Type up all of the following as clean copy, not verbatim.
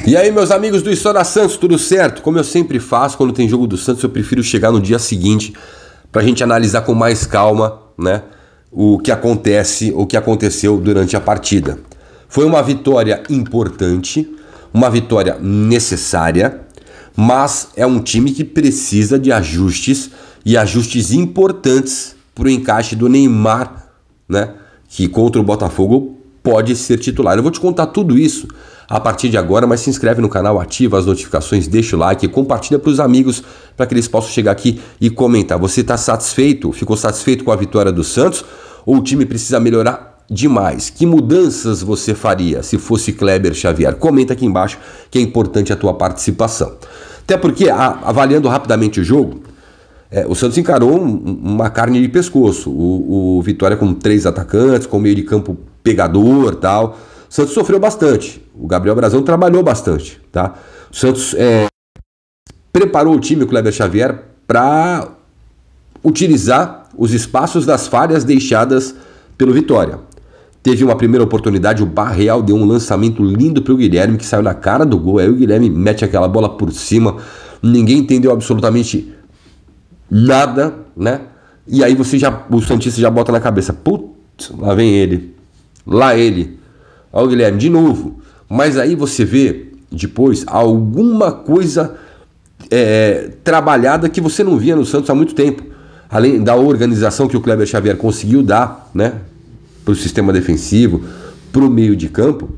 E aí, meus amigos do História Santos, tudo certo? Como eu sempre faço, quando tem jogo do Santos, eu prefiro chegar no dia seguinte pra gente analisar com mais calma, né, o que acontece, o que aconteceu durante a partida. Foi uma vitória importante, uma vitória necessária, mas é um time que precisa de ajustes e ajustes importantes para o encaixe do Neymar, né, que contra o Botafogo pode ser titular. Eu vou te contar tudo isso a partir de agora, mas se inscreve no canal, ativa as notificações, deixa o like, compartilha para os amigos para que eles possam chegar aqui e comentar. Você está satisfeito? Ficou satisfeito com a vitória do Santos? Ou o time precisa melhorar demais? Que mudanças você faria se fosse Kleber Xavier? Comenta aqui embaixo que é importante a tua participação. Até porque, avaliando rapidamente o jogo, o Santos encarou uma carne de pescoço. O Vitória com 3 atacantes, com meio de campo pegador e tal. O Santos sofreu bastante. O Gabriel Brazão trabalhou bastante, tá? O Santos preparou o time, o Kleber Xavier, para utilizar os espaços das falhas deixadas pelo Vitória. Teve uma primeira oportunidade, o Barreal deu um lançamento lindo para o Guilherme, que saiu na cara do gol. Aí o Guilherme mete aquela bola por cima. Ninguém entendeu absolutamente nada, né? E aí o santista já bota na cabeça, putz, lá vem ele, lá ele, ó o Guilherme, de novo. Mas aí você vê depois alguma coisa trabalhada que você não via no Santos há muito tempo, além da organização que o Kleber Xavier conseguiu dar, né, para o sistema defensivo, para o meio de campo.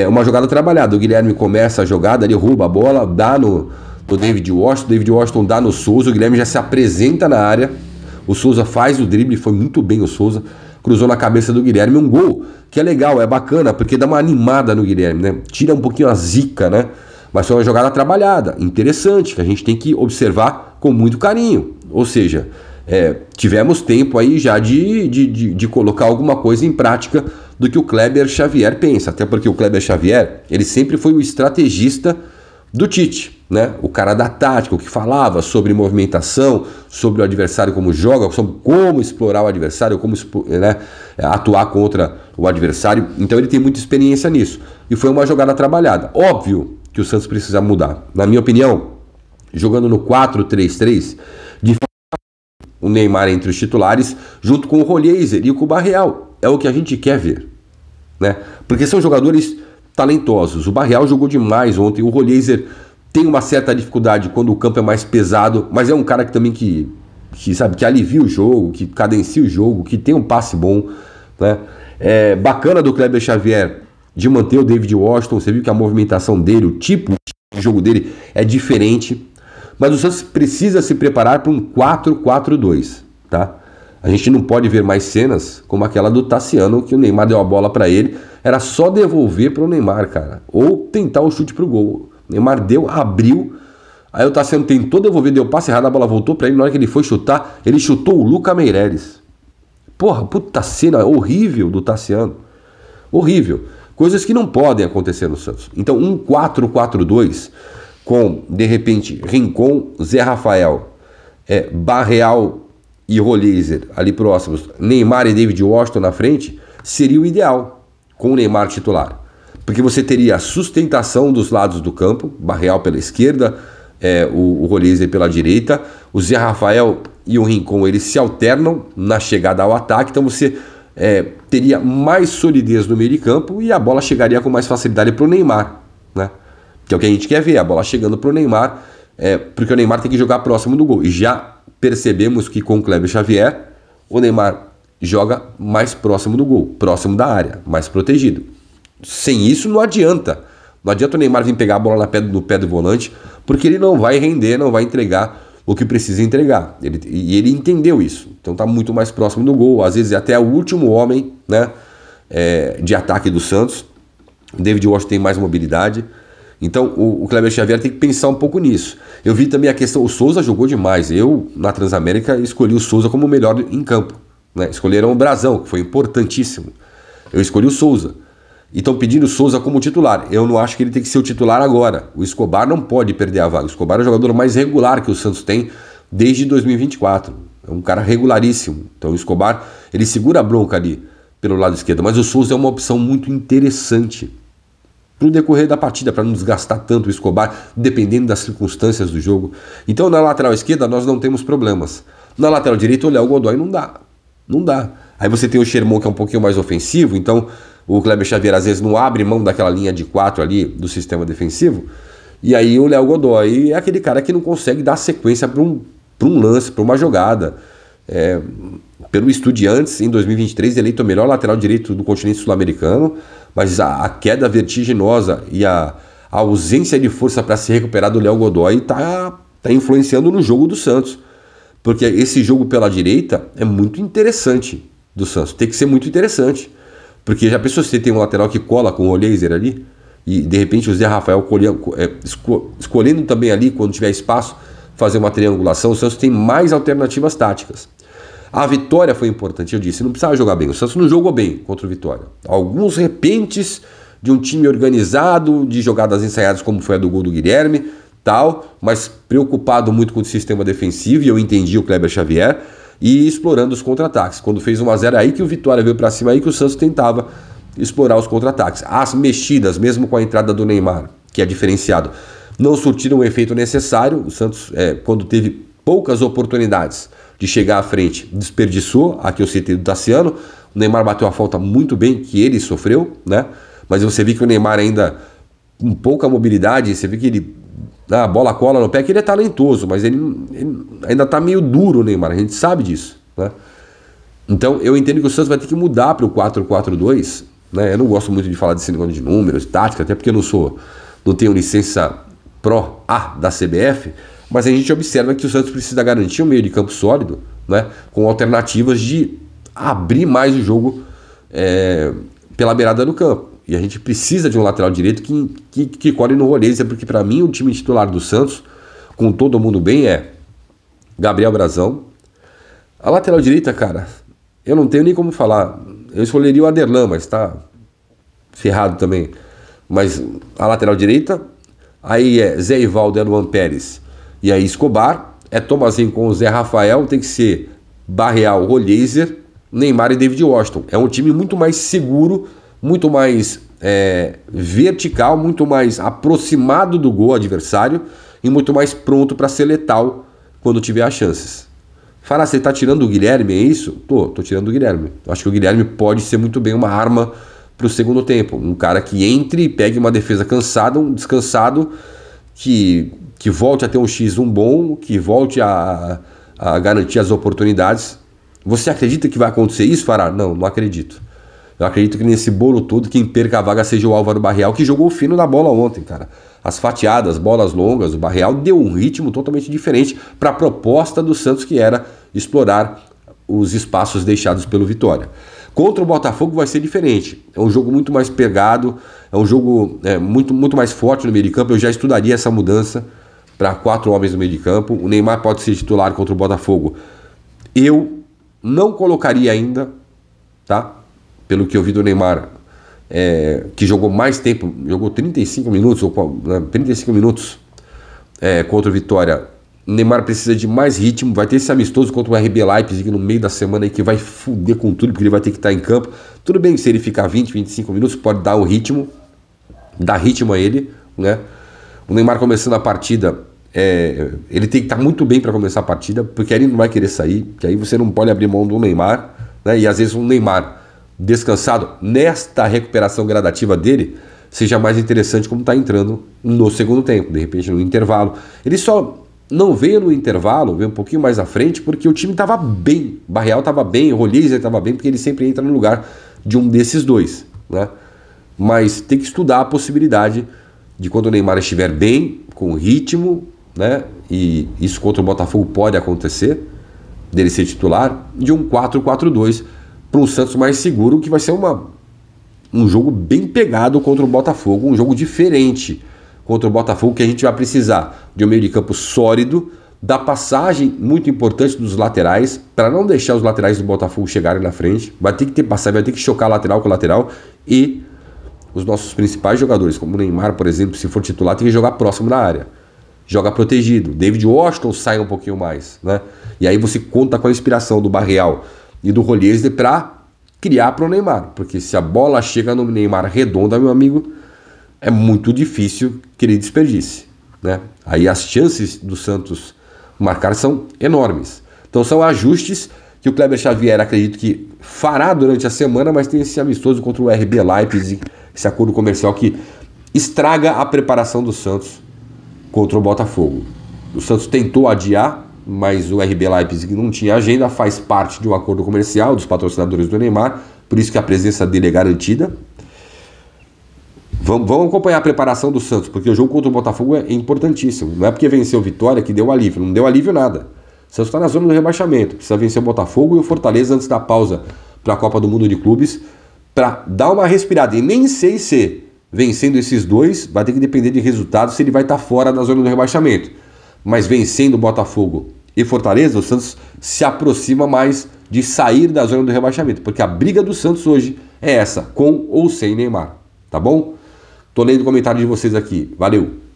Uma jogada trabalhada. O Guilherme começa a jogada, ele rouba a bola, dá no David Washington dá no Souza, o Guilherme já se apresenta na área, o Souza faz o drible, foi muito bem o Souza, cruzou na cabeça do Guilherme, um gol que é legal, é bacana, porque dá uma animada no Guilherme, né? Tira um pouquinho a zica, né? Mas foi uma jogada trabalhada, interessante, que a gente tem que observar com muito carinho, ou seja, tivemos tempo aí já de colocar alguma coisa em prática do que o Kleber Xavier pensa, até porque o Kleber Xavier, ele sempre foi o estrategista do Tite, né? O cara da tática, o que falava sobre movimentação, sobre o adversário como joga, sobre como explorar o adversário, como atuar contra o adversário. Então ele tem muita experiência nisso. E foi uma jogada trabalhada. Óbvio que o Santos precisa mudar. Na minha opinião, jogando no 4-3-3, de o Neymar entre os titulares, junto com o Rolheiser e com o Barreal. É o que a gente quer ver, né? Porque são jogadores talentosos. O Barreal jogou demais ontem. O Rolheiser tem uma certa dificuldade quando o campo é mais pesado, mas é um cara que também que alivia o jogo, que cadencia o jogo, que tem um passe bom, né? Bacana do Kleber Xavier de manter o David Washington. Você viu que a movimentação dele, o tipo de jogo dele é diferente. Mas o Santos precisa se preparar para um 4-4-2, tá? A gente não pode ver mais cenas como aquela do Tassiano, que o Neymar deu a bola para ele. Era só devolver para o Neymar, cara. Ou tentar o chute para o gol. O Neymar deu, abriu. Aí o Tassiano tentou devolver, deu passe errado, a bola voltou para ele. Na hora que ele foi chutar, ele chutou o Luca Meireles. Porra, puta cena horrível do Tassiano. Horrível. Coisas que não podem acontecer no Santos. Então, um 4-4-2 com, de repente, Rincon, Zé Rafael, Barreal e Rolheiser ali próximos, Neymar e David Washington na frente, seria o ideal com o Neymar titular. Porque você teria a sustentação dos lados do campo, Barreal pela esquerda, o Rolheiser pela direita, o Zé Rafael e o Rincon, eles se alternam na chegada ao ataque, então você teria mais solidez no meio de campo e a bola chegaria com mais facilidade para o Neymar, né? Que é o que a gente quer ver, a bola chegando para o Neymar, porque o Neymar tem que jogar próximo do gol. E já percebemos que com o Kleber Xavier, o Neymar joga mais próximo do gol, próximo da área, mais protegido. Sem isso não adianta. Não adianta o Neymar vir pegar a bola no pé do volante, porque ele não vai render, não vai entregar o que precisa entregar. Ele entendeu isso. Então está muito mais próximo do gol, às vezes até o último homem, né, de ataque do Santos. O David Washington tem mais mobilidade. Então o Kleber Xavier tem que pensar um pouco nisso. Eu vi também a questão, o Souza jogou demais. Eu, na Transamérica, escolhi o Souza como o melhor em campo, né? Escolheram o Brazão, que foi importantíssimo. Eu escolhi o Souza. E estão pedindo o Souza como titular. Eu não acho que ele tem que ser o titular agora. O Escobar não pode perder a vaga. O Escobar é o jogador mais regular que o Santos tem desde 2024. É um cara regularíssimo. Então o Escobar, ele segura a bronca ali pelo lado esquerdo. Mas o Souza é uma opção muito interessante. pro decorrer da partida, para não desgastar tanto o Escobar, dependendo das circunstâncias do jogo. Então na lateral esquerda nós não temos problemas. Na lateral direita o Léo Godoy não dá. Não dá. Aí você tem o Sherman, que é um pouquinho mais ofensivo, então o Kleber Xavier às vezes não abre mão daquela linha de 4 ali do sistema defensivo. E aí o Léo Godoy é aquele cara que não consegue dar sequência para um lance, para uma jogada. Pelo Estudiantes, em 2023, eleito o melhor lateral direito do continente sul-americano, mas a queda vertiginosa e a ausência de força para se recuperar do Léo Godoy tá influenciando no jogo do Santos. Porque esse jogo pela direita é muito interessante do Santos, tem que ser muito interessante. Porque já pensou se você tem um lateral que cola com o laser ali, e de repente o Zé Rafael escolhendo também ali, quando tiver espaço, fazer uma triangulação, o Santos tem mais alternativas táticas. A vitória foi importante, eu disse, não precisava jogar bem. O Santos não jogou bem contra o Vitória. Alguns repentes de um time organizado, de jogadas ensaiadas como foi a do gol do Guilherme, tal, mas preocupado muito com o sistema defensivo, e eu entendi o Kleber Xavier, e explorando os contra-ataques. Quando fez 1-0, aí que o Vitória veio para cima, aí que o Santos tentava explorar os contra-ataques. As mexidas, mesmo com a entrada do Neymar, que é diferenciado, não surtiram o efeito necessário. O Santos, quando teve poucas oportunidades de chegar à frente, desperdiçou. Aqui eu citei do Tassiano. O Neymar bateu a falta muito bem, que ele sofreu, né? Mas você vê que o Neymar ainda com pouca mobilidade, você vê que a bola cola no pé, que ele é talentoso, mas ele ainda tá meio duro, o Neymar, a gente sabe disso, né? Então eu entendo que o Santos vai ter que mudar para o 4-4-2, né? Eu não gosto muito de falar desse negócio de números, tática, até porque eu não tenho licença Pro A da CBF, mas a gente observa que o Santos precisa garantir um meio de campo sólido, né? Com alternativas de abrir mais o jogo pela beirada do campo. E a gente precisa de um lateral direito que corre no rolês, porque para mim o time titular do Santos, com todo mundo bem, é Gabriel Brazão. A lateral direita, cara, eu não tenho nem como falar. Eu escolheria o Aderlan, mas tá ferrado também. Mas a lateral direita, aí é Zé Ivaldo, Luan Pérez e aí Escobar. É Tomazinho com o Zé Rafael, tem que ser Barreal, Rolheiser, Neymar e David Washington. É um time muito mais seguro, muito mais vertical, muito mais aproximado do gol adversário e muito mais pronto para ser letal quando tiver as chances. Fala, você tá tirando o Guilherme, é isso? Tô tirando o Guilherme. Acho que o Guilherme pode ser muito bem uma arma pro segundo tempo. Um cara que entre e pegue uma defesa cansada, um descansado, que volte a ter um X1 bom, que volte a garantir as oportunidades. Você acredita que vai acontecer isso, Fará? Não acredito. Eu acredito que nesse bolo todo, quem perca a vaga seja o Álvaro Barreal, que jogou fino na bola ontem, cara. As fatiadas, bolas longas, o Barreal deu um ritmo totalmente diferente para a proposta do Santos, que era explorar os espaços deixados pelo Vitória. Contra o Botafogo vai ser diferente. É um jogo muito mais pegado, é um jogo muito mais forte no meio de campo. Eu já estudaria essa mudança para 4 homens no meio de campo. O Neymar pode ser titular contra o Botafogo. Eu não colocaria ainda, tá? Pelo que eu vi do Neymar, que jogou mais tempo, jogou 35 minutos, contra o Vitória. O Neymar precisa de mais ritmo, vai ter esse amistoso contra o RB Leipzig no meio da semana aí, que vai fuder com tudo, porque ele vai ter que estar em campo. Tudo bem que se ele ficar 20, 25 minutos, pode dar dar ritmo a ele, né? O Neymar começando a partida, ele tem que estar muito bem para começar a partida, porque aí ele não vai querer sair, que aí você não pode abrir mão do Neymar, né? E às vezes um Neymar descansado, nesta recuperação gradativa dele, seja mais interessante como está entrando no segundo tempo, de repente no intervalo. Ele só não veio no intervalo, veio um pouquinho mais à frente, porque o time estava bem, Barreal estava bem, o Rolheiser estava bem, porque ele sempre entra no lugar de um desses dois, né? Mas tem que estudar a possibilidade de, quando o Neymar estiver bem, com ritmo, né? E isso contra o Botafogo pode acontecer, dele ser titular, de um 4-4-2 para um Santos mais seguro, que vai ser um jogo bem pegado contra o Botafogo, um jogo diferente contra o Botafogo, que a gente vai precisar de um meio de campo sólido, da passagem muito importante dos laterais, para não deixar os laterais do Botafogo chegarem na frente. Vai ter que ter passagem, vai ter que chocar lateral com lateral, e os nossos principais jogadores, como o Neymar, por exemplo, se for titular, tem que jogar próximo da área, joga protegido. David Washington sai um pouquinho mais, né? E aí você conta com a inspiração do Barreal e do Rolheiser para criar para o Neymar, porque se a bola chega no Neymar redonda, meu amigo, é muito difícil que ele desperdice, né? Aí as chances do Santos marcar são enormes. Então são ajustes que o Kleber Xavier acredito que fará durante a semana, mas tem esse amistoso contra o RB Leipzig, esse acordo comercial que estraga a preparação do Santos contra o Botafogo. O Santos tentou adiar, mas o RB Leipzig não tinha agenda, faz parte de um acordo comercial dos patrocinadores do Neymar, por isso que a presença dele é garantida. Vamos acompanhar a preparação do Santos, porque o jogo contra o Botafogo é importantíssimo. Não é porque venceu o Vitória que deu alívio, não deu alívio nada. O Santos está na zona do rebaixamento, precisa vencer o Botafogo e o Fortaleza antes da pausa para a Copa do Mundo de Clubes, para dar uma respirada. E nem sei se, vencendo esses dois, vai ter que depender de resultados se ele vai estar fora da zona do rebaixamento. Mas vencendo o Botafogo e Fortaleza, o Santos se aproxima mais de sair da zona do rebaixamento, porque a briga do Santos hoje é essa, com ou sem Neymar, tá bom? Tô lendo o comentário de vocês aqui, valeu!